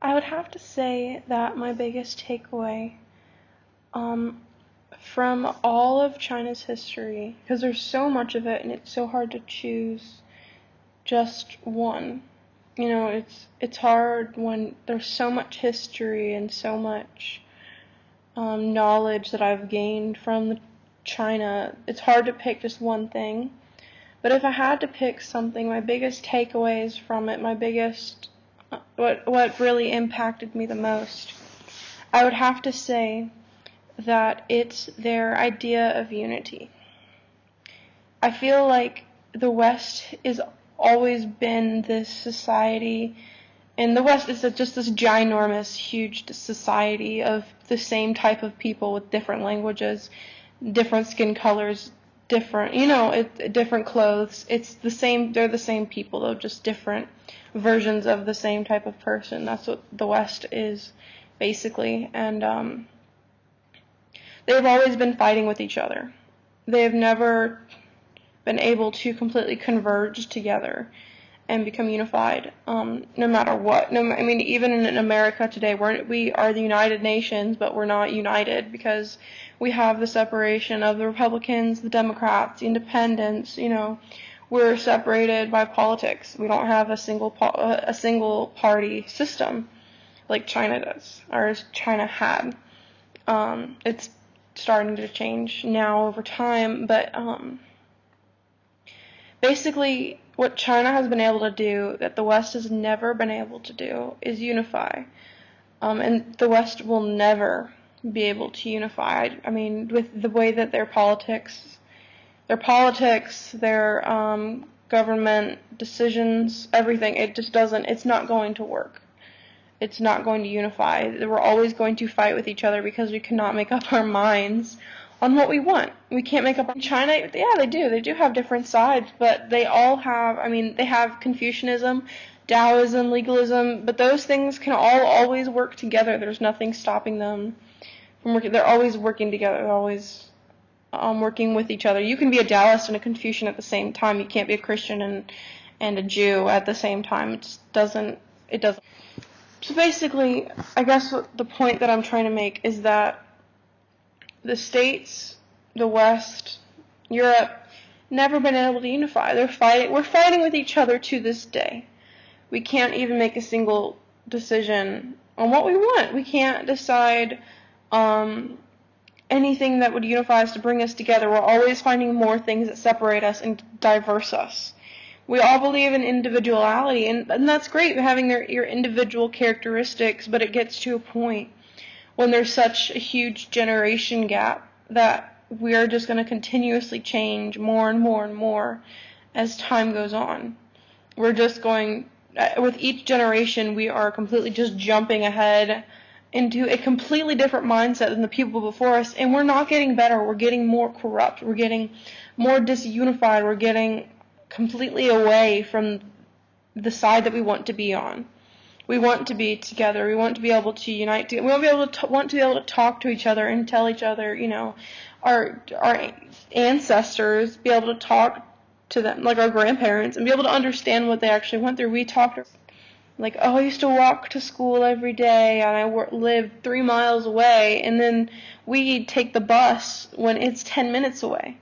I would have to say that my biggest takeaway um, from all of China's history, because there's so much of it and it's so hard to choose just one. You know, it's hard when there's so much history and so much knowledge that I've gained from China. It's hard to pick just one thing. But if I had to pick something, my biggest takeaways from it, my biggest what really impacted me the most, I would have to say that it's their idea of unity. I feel like the West has always been this society, and the West is just this ginormous, huge society of the same type of people with different languages, different skin colors, different clothes. It's the same, they're the same people, though, just different versions of the same type of person. That's what the West is, basically. And they've always been fighting with each other. They have never been able to completely converge together and become unified, no matter what. I mean, even in America today, we are the United Nations, but we're not united because we have the separation of the Republicans, the Democrats, the Independents. We're separated by politics. We don't have a single party system like China does, or as China had. It's starting to change now over time, but basically what China has been able to do that the West has never been able to do is unify. And the West will never be able to unify. I mean, with the way that their politics, their government decisions, everything, it's not going to work. It's not going to unify. We're always going to fight with each other because we cannot make up our minds on what we want. We can't make up. China, yeah, they do. They do have different sides, but they all have, they have Confucianism, Taoism, legalism, but those things can all always work together. There's nothing stopping them from working. They're always working together. They're always working with each other. You can be a Taoist and a Confucian at the same time. You can't be a Christian and a Jew at the same time. It doesn't. So basically, I guess the point that I'm trying to make is that the States, the West, Europe, never been able to unify. We're fighting with each other to this day. We can't even make a single decision on what we want. We can't decide anything that would unify us to bring us together. We're always finding more things that separate us and diverse us. We all believe in individuality, and that's great, having your individual characteristics, but it gets to a point when there's such a huge generation gap that we are just going to continuously change more and more and more as time goes on. We're just going, with each generation, we are completely just jumping ahead into a completely different mindset than the people before us, and we're not getting better. We're getting more corrupt. We're getting more disunified. We're getting completely away from the side that we want to be on. We want to be together. We want to be able to unite. We want to be able to talk to each other and tell each other, our ancestors, be able to talk to them, like our grandparents, and be able to understand what they actually went through. We talked, like, I used to walk to school every day, and I lived 3 miles away, and then we take the bus when it's 10 minutes away.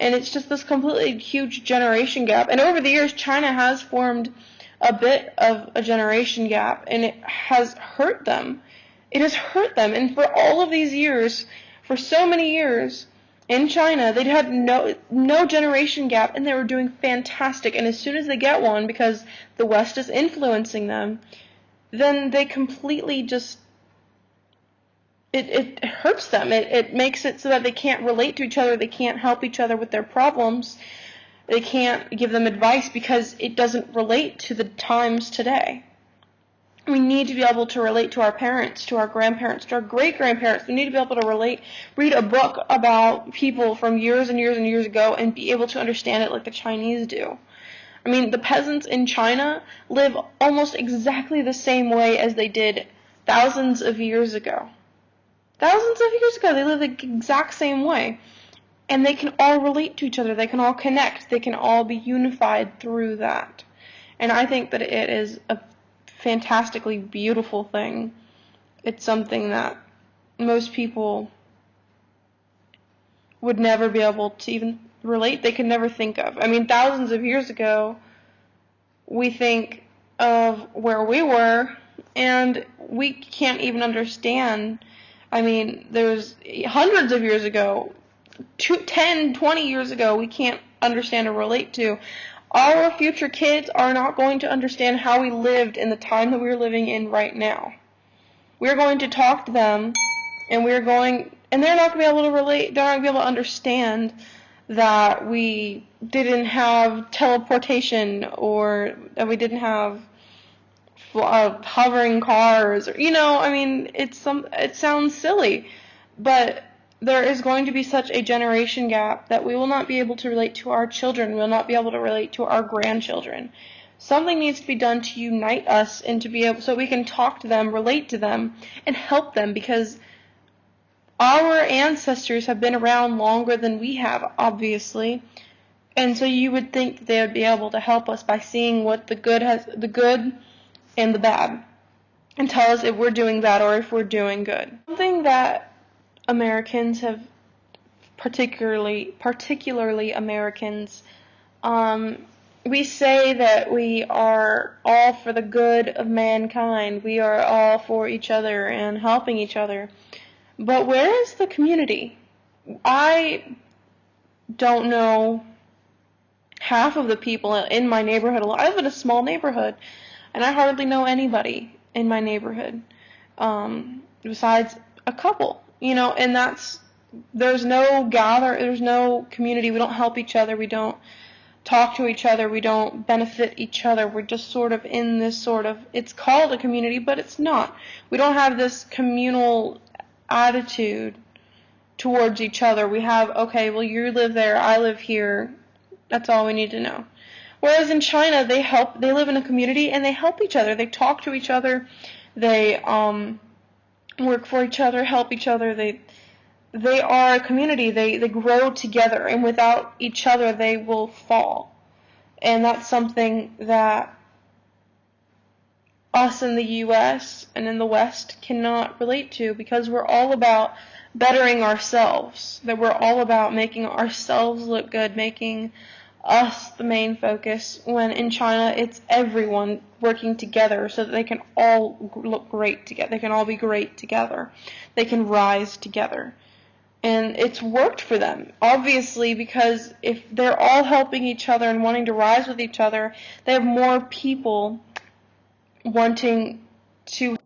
And it's just this completely huge generation gap. And over the years, China has formed a bit of a generation gap, and it has hurt them. It has hurt them. And for all of these years, for so many years, in China, they had no generation gap, and they were doing fantastic. And as soon as they get one, because the West is influencing them, then they completely just, it hurts them. It makes it so that they can't relate to each other. They can't help each other with their problems. They can't give them advice because it doesn't relate to the times today. We need to be able to relate to our parents, to our grandparents, to our great-grandparents. We need to be able to read a book about people from years and years and years ago and be able to understand it like the Chinese do. I mean, the peasants in China live almost exactly the same way as they did thousands of years ago. Thousands of years ago, they live the exact same way. And they can all relate to each other. They can all connect. They can all be unified through that. And I think that it is a fantastically beautiful thing. It's something that most people would never be able to even relate. They could never think of. I mean, thousands of years ago, we think of where we were, and we can't even understand. I mean, there's hundreds of years ago, 10, 20 years ago, we can't understand or relate to. Our future kids are not going to understand how we lived in the time that we're living in right now. We're going to talk to them, and they're not going to be able to relate, they're not going to be able to understand that we didn't have teleportation, or that we didn't have hovering cars, or, I mean, it sounds silly, but there is going to be such a generation gap that we will not be able to relate to our children, we will not be able to relate to our grandchildren. Something needs to be done to unite us and to be able, so we can talk to them, relate to them, and help them, because our ancestors have been around longer than we have, obviously, and so you would think they would be able to help us by seeing what the good and the bad, and tell us if we're doing bad or if we're doing good. Something that Americans have, particularly Americans, we say that we are all for the good of mankind. We are all for each other and helping each other. But where is the community? I don't know half of the people in my neighborhood. I live in a small neighborhood, and I hardly know anybody in my neighborhood, besides a couple, and there's no community. We don't help each other. We don't talk to each other. We don't benefit each other. We're just sort of in this it's called a community, but it's not. We don't have this communal attitude towards each other. We have, okay, well, you live there, I live here. That's all we need to know. Whereas in China, they live in a community and they help each other. They talk to each other. They work for each other, help each other. They are a community. They grow together, and without each other, they will fall. And that's something that us in the U.S. and in the West cannot relate to, because we're all about bettering ourselves. That we're all about making ourselves look good, making us the main focus, when in China it's everyone working together so that they can all look great together. They can all be great together. They can rise together. And it's worked for them, obviously, because if they're all helping each other and wanting to rise with each other, they have more people wanting to